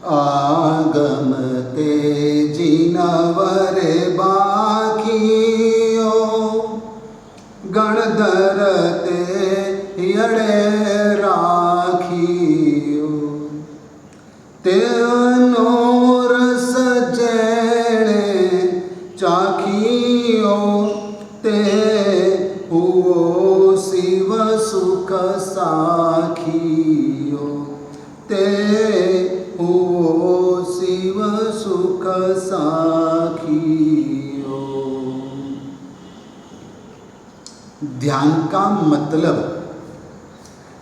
आगम तेजी नवर बाखियो गणधर ते यड़े राखियो ते नोरस जैणे चाखियो ते हुओ शिव सुख साखियो ते हुओ शिव सुख साखियो। ध्यान का मतलब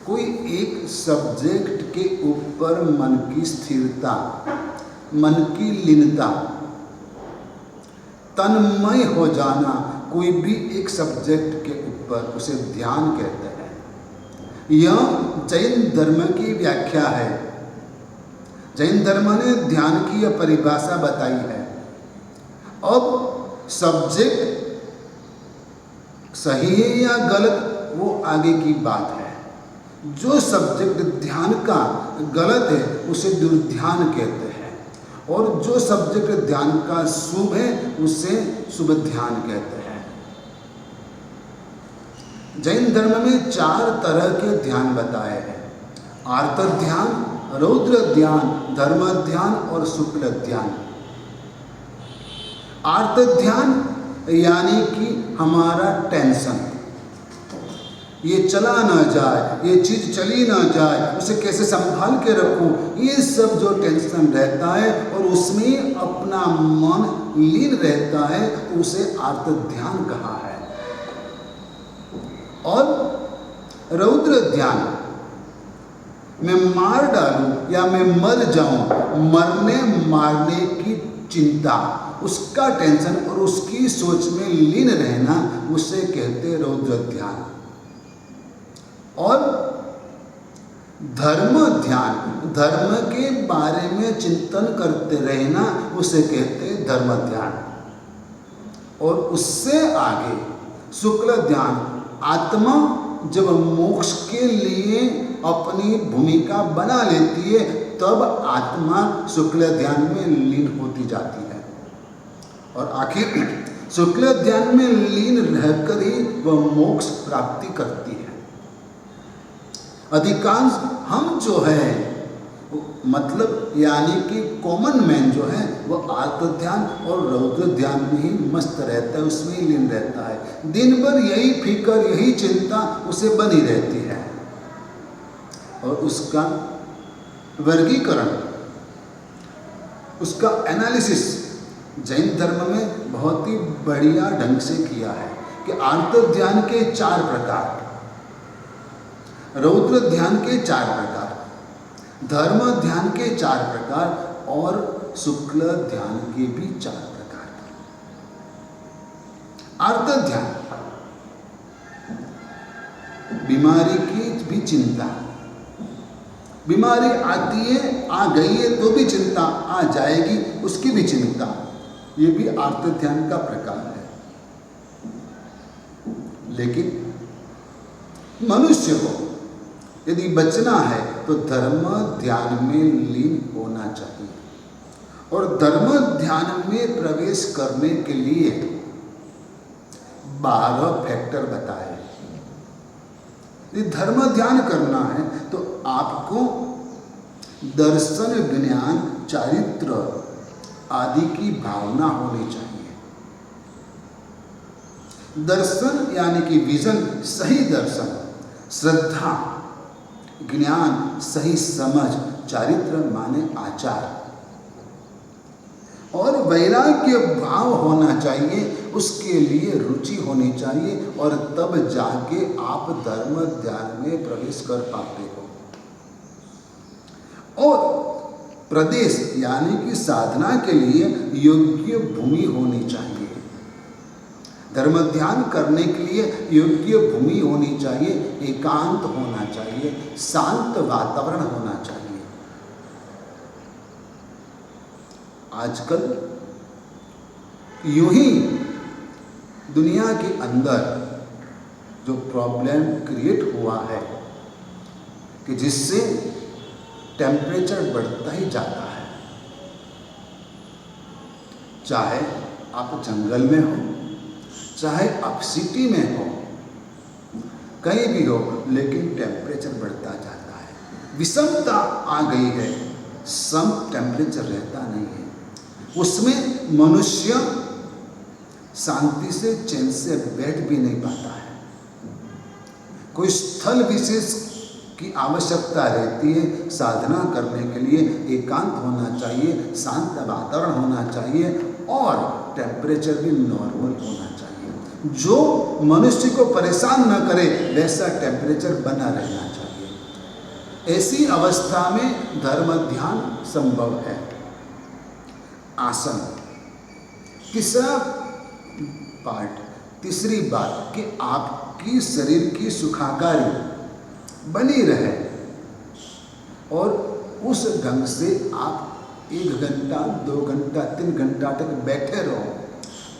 कोई एक सब्जेक्ट के ऊपर मन की स्थिरता, मन की लीनता, तन्मय हो जाना। कोई भी एक सब्जेक्ट के ऊपर उसे ध्यान कहते हैं। यह जैन धर्म की व्याख्या है। जैन धर्म ने ध्यान की यह परिभाषा बताई है। अब सब्जेक्ट सही है या गलत वो आगे की बात है। जो सब्जेक्ट ध्यान का गलत है उसे दुर्ध्यान कहते हैं, और जो सब्जेक्ट ध्यान का शुभ है उसे शुभ ध्यान कहते हैं। जैन धर्म में 4 तरह के ध्यान बताए हैं: आर्त ध्यान, रौद्र ध्यान, धर्म ध्यान और शुक्ल ध्यान। आर्त ध्यान यानी कि हमारा टेंशन, ये चला ना जाए, ये चीज चली ना जाए, उसे कैसे संभाल के रखूं, ये सब जो टेंशन रहता है और उसमें अपना मन लीन रहता है, उसे आर्त ध्यान कहा है। और रौद्र ध्यान, मैं मार डालूं या मैं मर जाऊं, मरने मारने की चिंता, उसका टेंशन और उसकी सोच में लीन रहना, उसे कहते रौद्र ध्यान। और धर्म ध्यान, धर्म के बारे में चिंतन करते रहना, उसे कहते धर्म ध्यान। और उससे आगे शुक्ल ध्यान, आत्मा जब मोक्ष के लिए अपनी भूमिका बना लेती है तब आत्मा शुक्ल ध्यान में लीन होती जाती है। और आखिर शुक्ल ध्यान में लीन रहकर ही वह मोक्ष प्राप्ति करती है। अधिकांश हम जो है मतलब यानी कि कॉमन मैन जो है वो आर्त ध्यान और रौद्र ध्यान में ही मस्त रहता है, उसमें ही लीन रहता है। दिन भर यही फिक्र, यही चिंता उसे बनी रहती है। और उसका वर्गीकरण, उसका एनालिसिस जैन धर्म में बहुत ही बढ़िया ढंग से किया है कि आर्त ध्यान के 4 प्रकार, रौद्र ध्यान के 4 प्रकार, धर्म ध्यान के 4 प्रकार और शुक्ल ध्यान के भी 4 प्रकार। आर्त ध्यान, बीमारी की भी चिंता, बीमारी आती है, आ गई है तो भी चिंता, आ जाएगी उसकी भी चिंता, ये भी आर्त ध्यान का प्रकार है। लेकिन मनुष्य को यदि बचना है तो धर्म ध्यान में लीन होना चाहिए। और धर्म ध्यान में प्रवेश करने के लिए 12 फैक्टर बताए। यदि धर्म ध्यान करना है तो आपको दर्शन, ज्ञान, चारित्र आदि की भावना होनी चाहिए। दर्शन यानी कि विजन, सही दर्शन, श्रद्धा, ज्ञान, सही समझ, चारित्र माने आचार, और वैराग्य भाव होना चाहिए, उसके लिए रुचि होनी चाहिए, और तब जाके आप धर्म ध्यान में प्रवेश कर पाते हो। और प्रदेश यानी कि साधना के लिए योग्य भूमि होनी चाहिए। धर्म ध्यान करने के लिए योग्य भूमि होनी चाहिए, एकांत होना चाहिए, शांत वातावरण होना चाहिए। आजकल यूं ही दुनिया के अंदर जो प्रॉब्लम क्रिएट हुआ है कि जिससे टेम्परेचर बढ़ता ही जाता है, चाहे आप जंगल में हो, चाहे आप सिटी में हो, कहीं भी हो, लेकिन टेम्परेचर बढ़ता जाता है। विषमता आ गई है, सम टेम्परेचर रहता नहीं है। उसमें मनुष्य शांति से चैन से बैठ भी नहीं पाता है। कोई स्थल विशेष की आवश्यकता रहती है साधना करने के लिए। एकांत होना चाहिए, शांत वातावरण होना चाहिए और टेम्परेचर भी नॉर्मल होना चाहिए। जो मनुष्य को परेशान न करे वैसा टेम्परेचर बना रहना चाहिए। ऐसी अवस्था में धर्म ध्यान संभव है। आसन, तीसरा पार्ट, तीसरी बात कि आपकी शरीर की सुखाकारी बनी रहे और उस ढंग से आप 1 घंटा 2 घंटा 3 घंटा तक बैठे रहो,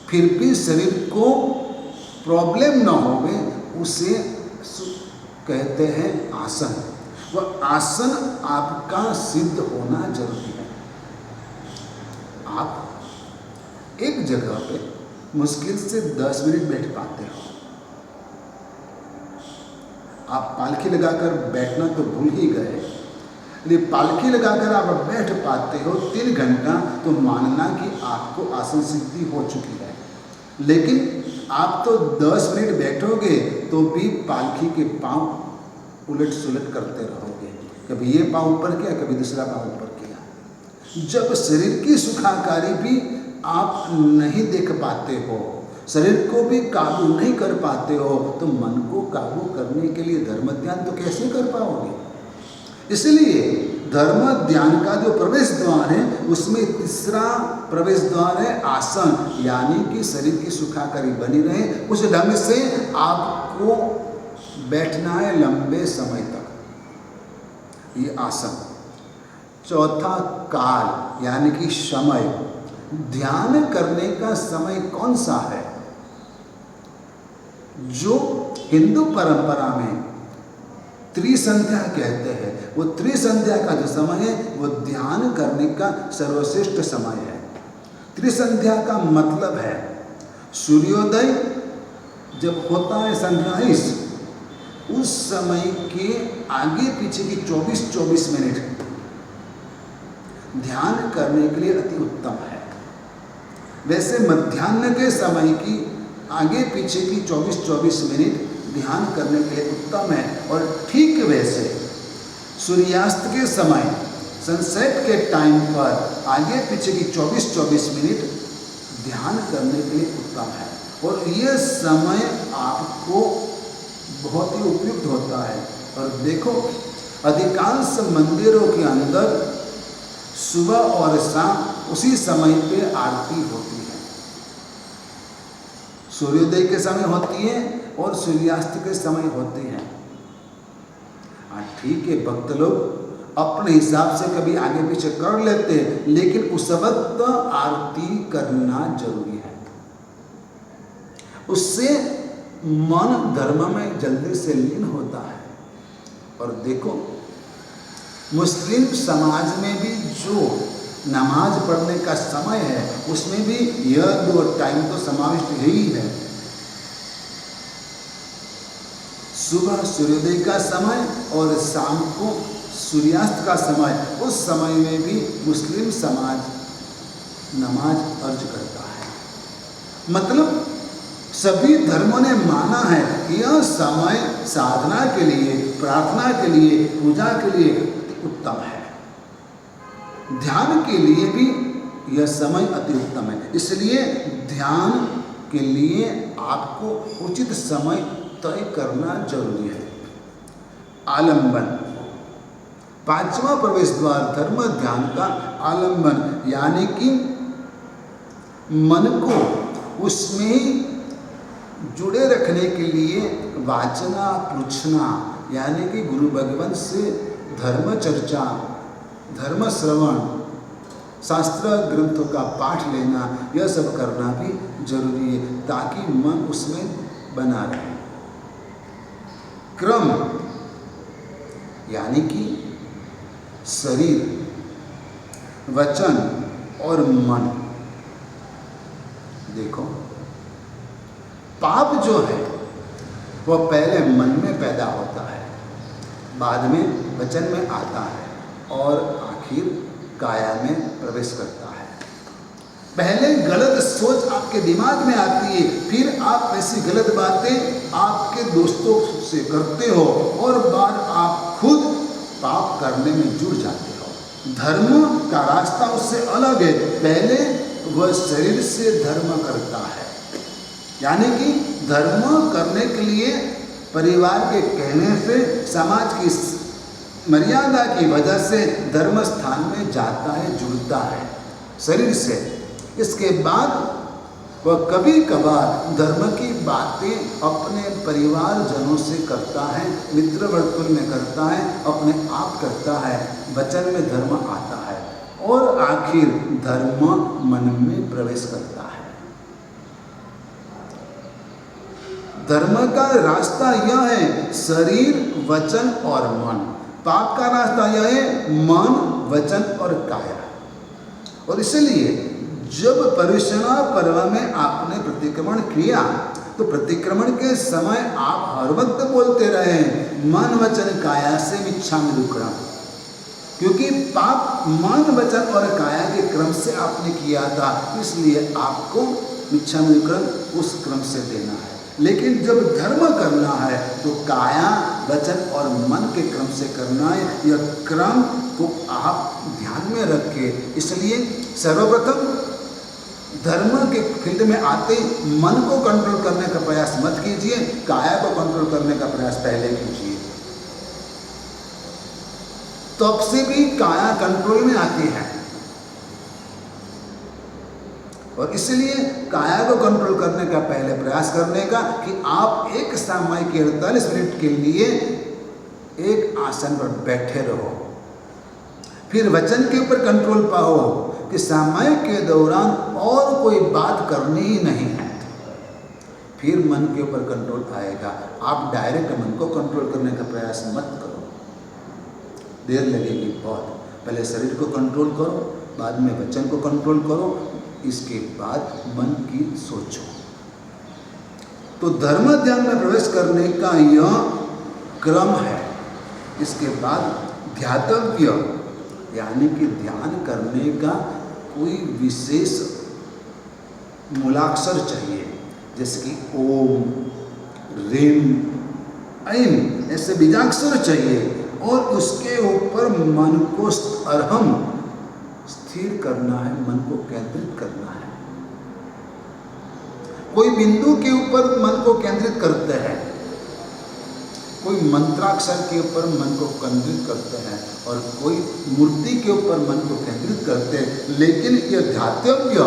फिर भी शरीर को प्रॉब्लम ना होवे, उसे कहते हैं आसन। वह आसन आपका सिद्ध होना जरूरी है। आप एक जगह पे मुश्किल से 10 मिनट बैठ पाते हो। आप पालखी लगाकर बैठना तो भूल ही गए, यदि पालखी लगाकर आप बैठ पाते हो 3 घंटा, तो मानना कि आपको आसन सिद्धि हो चुकी है। लेकिन आप तो 10 मिनट बैठोगे तो भी पालखी के पांव उलट सुलट करते रहोगे। कभी ये पांव ऊपर किया, कभी दूसरा पांव ऊपर किया। जब शरीर की सुखाकारी भी आप नहीं देख पाते हो, शरीर को भी काबू नहीं कर पाते हो, तो मन को काबू करने के लिए धर्म ध्यान तो कैसे कर पाओगे। इसलिए धर्म ध्यान का जो प्रवेश द्वार है, उसमें तीसरा प्रवेश द्वार है आसन, यानी कि शरीर की सुखाकारी बनी रहे, उस ढंग से आपको बैठना है लंबे समय तक, ये आसन। चौथा काल, यानी कि समय। ध्यान करने का समय कौन सा है? जो हिंदू परंपरा में त्रिसंध्या कहते हैं, वो त्रिसंध्या का जो समय है वो ध्यान करने का सर्वश्रेष्ठ समय है। त्रिसंध्या का मतलब है सूर्योदय जब होता है सनराइज, उस समय के आगे पीछे की 24-24 मिनट ध्यान करने के लिए अति उत्तम है। वैसे मध्याह्न के समय की आगे पीछे की 24-24 मिनट ध्यान करने के लिए उत्तम है। और ठीक वैसे सूर्यास्त के समय, सनसेट के टाइम पर आगे पीछे की 24-24 मिनट ध्यान करने के लिए उत्तम है। और यह समय आपको बहुत ही उपयुक्त होता है। और देखो, अधिकांश मंदिरों के अंदर सुबह और शाम उसी समय पे आरती होती है। सूर्योदय के समय होती है और सूर्यास्त के समय होती है। ठीक है, भक्त लोग अपने हिसाब से कभी आगे पीछे कर लेते हैं, लेकिन उस वक्त आरती करना जरूरी है। उससे मन धर्म में जल्दी से लीन होता है। और देखो, मुस्लिम समाज में भी जो नमाज पढ़ने का समय है, उसमें भी यह 2 टाइम तो समाविष्ट ही है। सुबह सूर्योदय का समय और शाम को सूर्यास्त का समय, उस समय में भी मुस्लिम समाज नमाज अर्ज करता है। मतलब सभी धर्मों ने माना है कि यह समय साधना के लिए, प्रार्थना के लिए, पूजा के लिए उत्तम है। ध्यान के लिए भी यह समय अति उत्तम है। इसलिए ध्यान के लिए आपको उचित समय तय करना जरूरी है। आलंबन, 5वां प्रवेश द्वार धर्म ध्यान का आलंबन, यानी कि मन को उसमें जुड़े रखने के लिए वाचना पूछना, यानी कि गुरु भगवान से धर्म चर्चा, धर्म श्रवण, शास्त्र ग्रंथों का पाठ लेना, यह सब करना भी जरूरी है, ताकि मन उसमें बना रहे। क्रम, यानी कि शरीर, वचन और मन, देखो, पाप जो है वह पहले मन में पैदा होता है, बाद में वचन में आता है और आखिर काया में प्रवेश करता है। पहले गलत सोच आपके दिमाग में आती है, फिर आप ऐसी गलत बातें आपके दोस्तों से करते हो और बाद आप खुद पाप करने में जुड़ जाते हो। धर्म का रास्ता उससे अलग है। पहले वह शरीर से धर्म करता है, यानी कि धर्म करने के लिए परिवार के कहने से, समाज की मर्यादा की वजह से धर्म स्थान में जाता है, जुड़ता है शरीर से। इसके बाद वह कभी कभार धर्म की बातें अपने परिवारजनों से करता है, मित्र वर्तुल में करता है, अपने आप करता है, वचन में धर्म आता है और आखिर धर्म मन में प्रवेश करता है। धर्म का रास्ता यह है शरीर, वचन और मन। पाप का रास्ता यह है मन, वचन और काया। और इसलिए जब पर्युषण पर्व में आपने प्रतिक्रमण किया तो प्रतिक्रमण के समय आप हर वक्त बोलते रहे मन, वचन, काया से मिच्छामि दुक्कडम, क्योंकि पाप मन, वचन और काया के क्रम से आपने किया था, इसलिए आपको मिच्छामि दुक्कडम उस क्रम से देना है। लेकिन जब धर्म करना है तो काया, वचन और मन के क्रम से करना है। यह क्रम को आप ध्यान में रखें। इसलिए सर्वप्रथम धर्म के फील्ड में आते मन को कंट्रोल करने का प्रयास मत कीजिए, काया को कंट्रोल करने का प्रयास पहले कीजिए, तब से भी काया कंट्रोल में आती है। और इसलिए काया को कंट्रोल करने का पहले प्रयास करने का कि आप एक समय के 48 मिनट के लिए एक आसन पर बैठे रहो। फिर वचन के ऊपर कंट्रोल पाओ कि समय के दौरान और कोई बात करनी ही नहीं है। फिर मन के ऊपर कंट्रोल आएगा। आप डायरेक्ट मन को कंट्रोल करने का प्रयास मत करो, देर लगेगी बहुत। पहले शरीर को कंट्रोल करो, बाद में वचन को कंट्रोल करो, इसके बाद मन की सोचो। तो धर्म ध्यान में प्रवेश करने का यह क्रम है। इसके बाद ध्यातव्य, यानी कि ध्यान करने का कोई विशेष मूलाक्षर चाहिए, जैसे कि ओम, ह्रीम, ऐं, ऐसे बीजाक्षर चाहिए और उसके ऊपर मन को अर्हम स्थिर करना है, मन को केंद्रित करना है। कोई बिंदु के ऊपर मन को केंद्रित करते हैं, कोई मंत्राक्षर के ऊपर मन को केंद्रित करते हैं और कोई मूर्ति के ऊपर मन को केंद्रित करते हैं। लेकिन यह ध्यातव्य,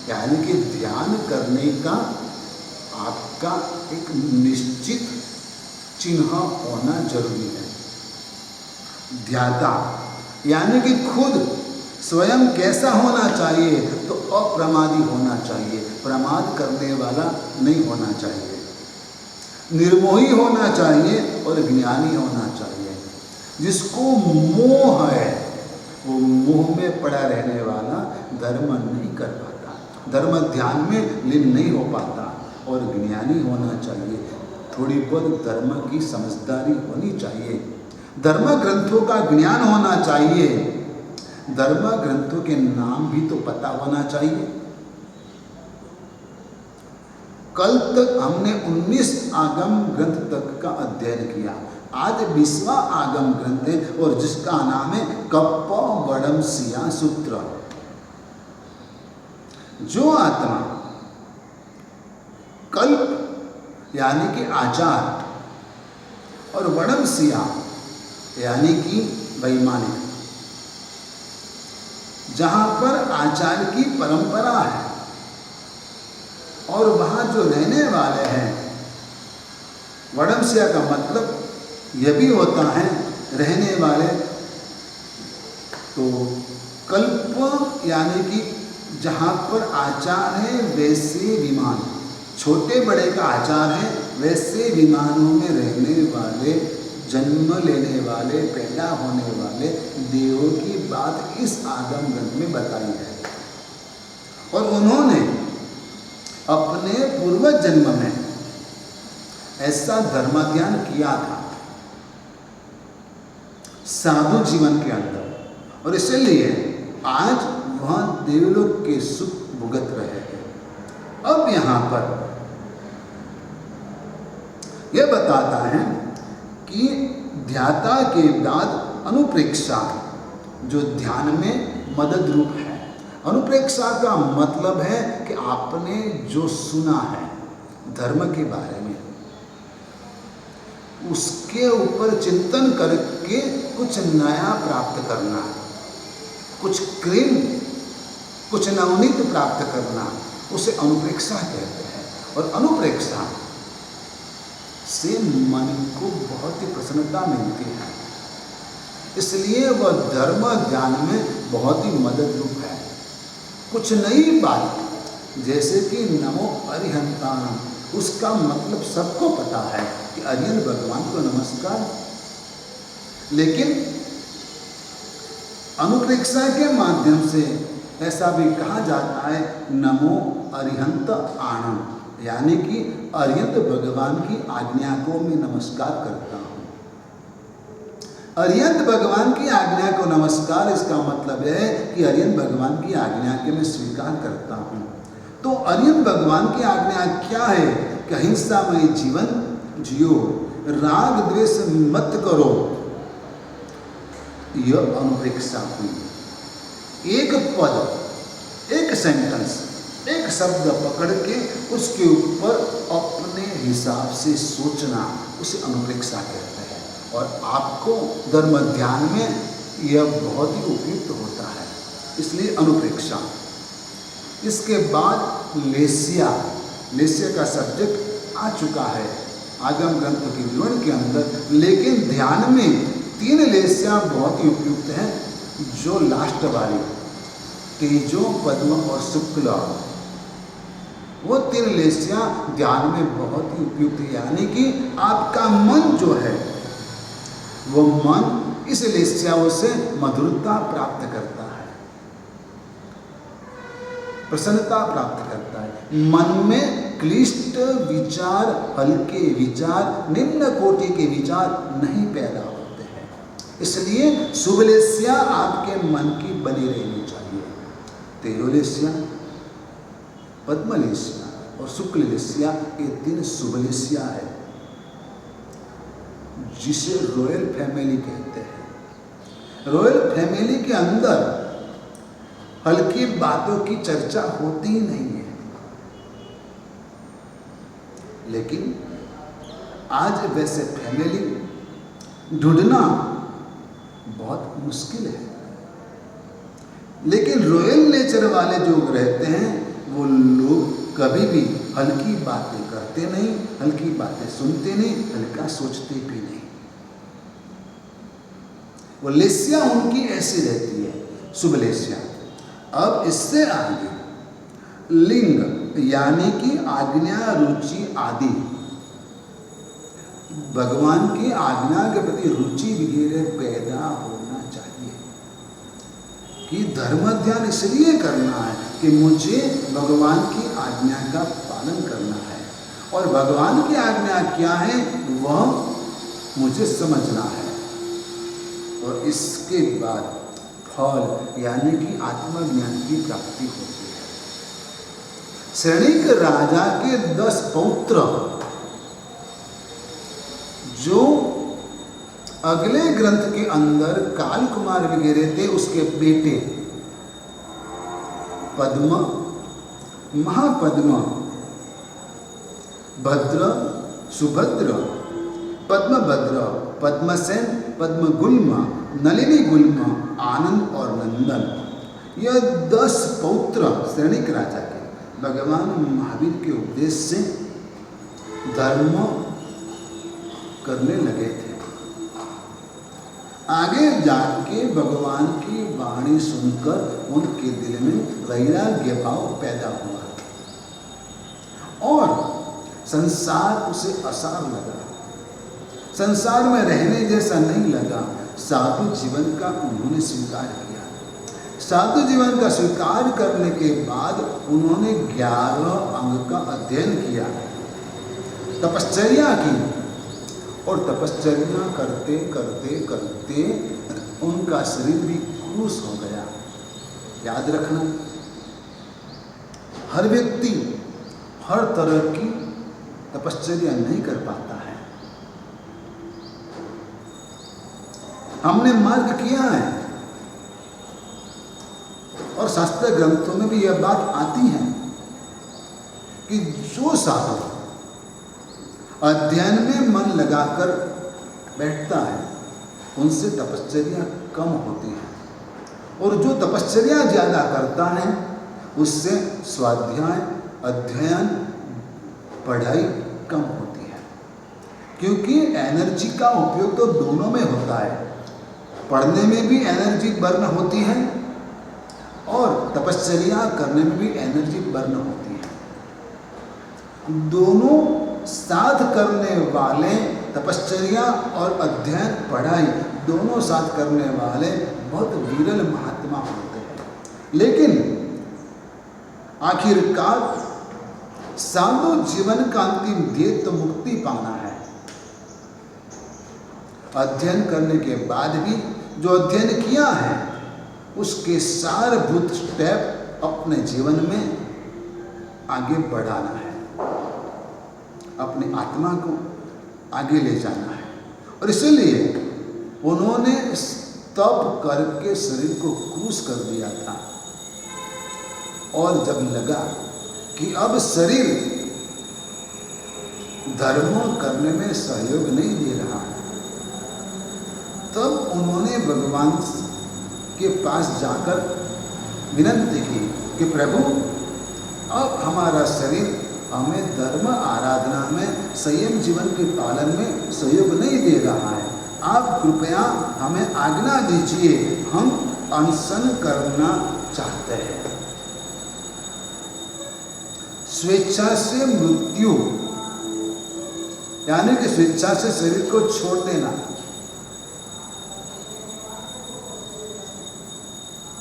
यानी कि ध्यान करने का आपका एक निश्चित चिन्ह होना जरूरी है। ध्याता यानी कि खुद स्वयं कैसा होना चाहिए, तो अप्रमादी होना चाहिए, प्रमाद करने वाला नहीं होना चाहिए, निर्मोही होना चाहिए और ज्ञानी होना चाहिए। जिसको मोह है वो मोह में पड़ा रहने वाला धर्म नहीं कर पाता, धर्म ध्यान में लीन नहीं हो पाता। और ज्ञानी होना चाहिए, थोड़ी बहुत धर्म की समझदारी होनी चाहिए, धर्म ग्रंथों का ज्ञान होना चाहिए, धर्म ग्रंथों के नाम भी तो पता होना चाहिए। कल तक हमने 19 आगम ग्रंथ तक का अध्ययन किया। आज 20वां आगम ग्रंथ है और जिसका नाम है कप्पवडमसिया सूत्र। जो आत्मा कल्प यानी कि आचार और वडमसिया यानी कि वैमानिक, जहां पर आचार की परंपरा है और वहाँ जो रहने वाले हैं, वडमसिया का मतलब यह भी होता है रहने वाले। तो कल्प यानी कि जहाँ पर आचार है वैसे विमान, छोटे बड़े का आचार है वैसे विमानों में रहने वाले, जन्म लेने वाले, पैदा होने वाले देवों की बात इस आगम ग्रंथ में बताई है। और उन्होंने अपने पूर्व जन्म में ऐसा धर्म ध्यान किया था साधु जीवन के अंदर, और इसलिए आज वह देवलोक के सुख भुगत रहे हैं। अब यहाँ पर यह बताता है कि ध्याता के बाद अनुप्रेक्षा जो ध्यान में मदद रूप है। अनुप्रेक्षा का मतलब है कि आपने जो सुना है धर्म के बारे में, उसके ऊपर चिंतन करके कुछ नया प्राप्त करना, कुछ क्रीम, कुछ नवनीत प्राप्त करना, उसे अनुप्रेक्षा कहते हैं। और अनुप्रेक्षा से मन को बहुत ही प्रसन्नता मिलती है, इसलिए वह धर्म ध्यान में बहुत ही मदद रूप है। कुछ नई बात, जैसे कि नमो अरिहंताणम, उसका मतलब सबको पता है कि अरिहंत भगवान को नमस्कार, लेकिन अनुप्रेक्षा के माध्यम से ऐसा भी कहा जाता है नमो अरिहंत आणम, यानी कि अरिहंत भगवान की आज्ञा को मैं नमस्कार करता हूँ। अरिहंत भगवान की आज्ञा को नमस्कार, इसका मतलब है कि अरिहंत भगवान की आज्ञा के मैं स्वीकार करता हूँ। तो अरिहंत भगवान की आज्ञा क्या है कि अहिंसामय जीवन जियो, राग द्वेष मत करो, यह अनुप्रेक्षा हुई। एक पद, एक सेंटेंस, एक शब्द पकड़ के उसके ऊपर अपने हिसाब से सोचना, उसे अनुप्रेक्षा कहते हैं। और आपको धर्म ध्यान में यह बहुत ही उपयुक्त होता है, इसलिए अनुप्रेक्षा। इसके बाद लेस्या, लेस्या का सब्जेक्ट आ चुका है आगम ग्रंथ के विवरण के अंदर, लेकिन ध्यान में 3 लेस्या बहुत ही उपयुक्त हैं। जो लास्ट वाली तेजो, पद्म और शुक्ल, वो 3 लेस्या ध्यान में बहुत ही उपयुक्त है। यानी कि आपका मन जो है, वो मन इस लेस्याओं से मधुरता प्राप्त करता है, प्रसन्नता प्राप्त करता है। मन में क्लिष्ट विचार, हल्के विचार, निम्न कोटि के विचार नहीं पैदा होते हैं। इसलिए शुभ लेस्या आपके मन की बनी रहनी चाहिए। तेजोलेस्या, पद्मलेस्या और शुक्ल लेस्या, ये 3 शुभ लेस्या है, जिसे रॉयल फैमिली कहते हैं। रॉयल फैमिली के अंदर हल्की बातों की चर्चा होती ही नहीं है, लेकिन आज वैसे फैमिली ढूंढना बहुत मुश्किल है। लेकिन रॉयल नेचर वाले जो रहते हैं, वो लोग कभी भी हल्की बातें करते नहीं, हल्की बातें सुनते नहीं, हल्का सोचते भी नहीं। वो लेस्या उनकी ऐसी रहती है, शुभ लेस्या। अब इससे आगे लिंग, यानी कि आज्ञा, रुचि आदि, भगवान की आज्ञा के प्रति रुचि वगैरह पैदा होना चाहिए कि धर्म ध्यान इसलिए करना है कि मुझे भगवान की आज्ञा का पालन करना है, और भगवान की आज्ञा क्या है वह मुझे समझना है। और इसके बाद फल, यानी कि आत्मज्ञान की प्राप्ति होती है। सैनिक राजा के 10 पौत्र जो अगले ग्रंथ के अंदर काल कुमार वगैरह थे, उसके बेटे पद्म, महापद्म, भद्र, सुभद्र, पद्मभद्र, पद्मसेन, पद्मगुल्म, नलिनी गुल्म, आनंद और नंदन, यह 10 पौत्र सैनिक राजा के भगवान महावीर के उपदेश से धर्म करने लगे थे। आगे जाके भगवान की वाणी सुनकर उनके दिल में वैराग्य भाव पैदा हुआ और संसार उसे असार लगा, संसार में रहने जैसा नहीं लगा। साधु जीवन का उन्होंने स्वीकार किया। साधु जीवन का स्वीकार करने के बाद उन्होंने 11 अंग का अध्ययन किया, तपश्चर्या की, और तपश्चर्या करते करते करते उनका शरीर भी क्रूस हो गया। याद रखना, हर व्यक्ति हर तरह की तपश्चर्या नहीं कर पाता है। हमने मार्ग किया है और शास्त्र ग्रंथों में भी यह बात आती है कि जो साधु अध्ययन में मन लगाकर बैठता है उनसे तपश्चर्या कम होती है, और जो तपश्चर्या ज़्यादा करता है उससे स्वाध्याय, अध्ययन, पढ़ाई कम होती है। क्योंकि एनर्जी का उपयोग तो दोनों में होता है, पढ़ने में भी एनर्जी बर्न होती है और तपश्चर्या करने में भी एनर्जी बर्न होती है। दोनों साथ करने वाले, तपश्चर्या और अध्ययन, पढ़ाई दोनों साथ करने वाले बहुत विरल महात्मा होते हैं। लेकिन आखिरकार साधु जीवन का अंतिम ध्येय तो मुक्ति पाना है। अध्ययन करने के बाद भी जो अध्ययन किया है उसके सारभूत स्टेप अपने जीवन में आगे बढ़ाना है, अपनी आत्मा को आगे ले जाना है। और इसीलिए उन्होंने तप करके शरीर को क्रूस कर दिया था, और जब लगा कि अब शरीर धर्म करने में सहयोग नहीं दे रहा, तब उन्होंने भगवान के पास जाकर विनती की कि प्रभु, अब हमारा शरीर हमें धर्म आराधना में, संयम जीवन के पालन में सहयोग नहीं दे रहा है। आप कृपया हमें आज्ञा दीजिए, हम अनशन करना चाहते हैं। स्वेच्छा से मृत्यु, यानी कि स्वेच्छा से शरीर को छोड़ देना,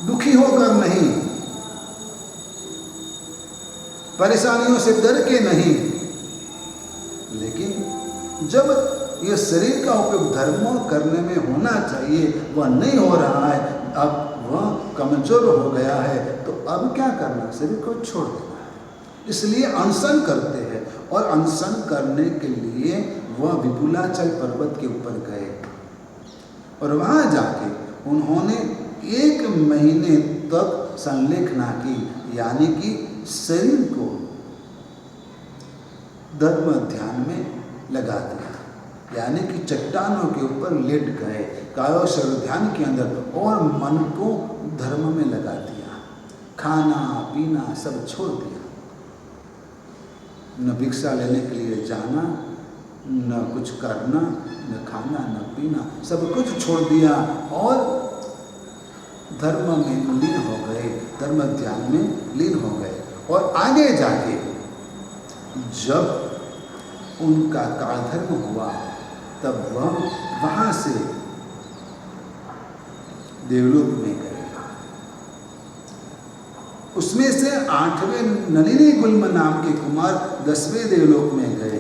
दुखी होकर नहीं, परेशानियों से डर के नहीं, लेकिन जब यह शरीर का उपयोग धर्म करने में होना चाहिए वह नहीं हो रहा है, अब वह कमजोर हो गया है, तो अब क्या करना, शरीर को छोड़ देना है। इसलिए अनशन करते हैं, और अनशन करने के लिए वह विपुलाचल पर्वत के ऊपर गए, और वहाँ जाके उन्होंने 1 महीने तक संलेखना की, यानी कि शरीर को धर्म ध्यान में लगा दिया, यानी कि चट्टानों के ऊपर लेट गए, कायोशर ध्यान के अंदर, और मन को धर्म में लगा दिया। खाना पीना सब छोड़ दिया, न भिक्षा लेने के लिए जाना, न कुछ करना, न खाना न पीना, सब कुछ छोड़ दिया और धर्म में लीन हो गए, धर्म ध्यान में लीन हो गए। और आगे जाके जब उनका कालधर्म हुआ तब वह वहाँ से देवलोक में गए। उसमें से 8वें नलिनी गुल्म नाम के कुमार 10वें देवलोक में गए,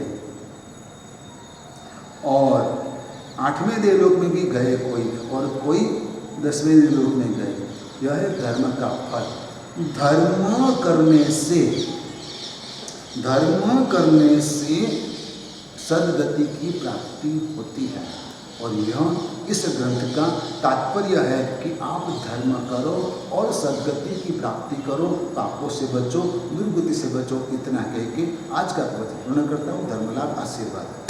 और 8वें देवलोक में भी गए कोई, और कोई 10वें देवलोक में गए। यह है धर्म का फल। धर्म करने से सद्गति की प्राप्ति होती है, और यह इस ग्रंथ का तात्पर्य है कि आप धर्म करो और सद्गति की प्राप्ति करो, पापों से बचो, दुर्गति से बचो। इतना कह के आज का प्रवचन पूर्ण करता हूँ। धर्मलाभ आशीर्वाद।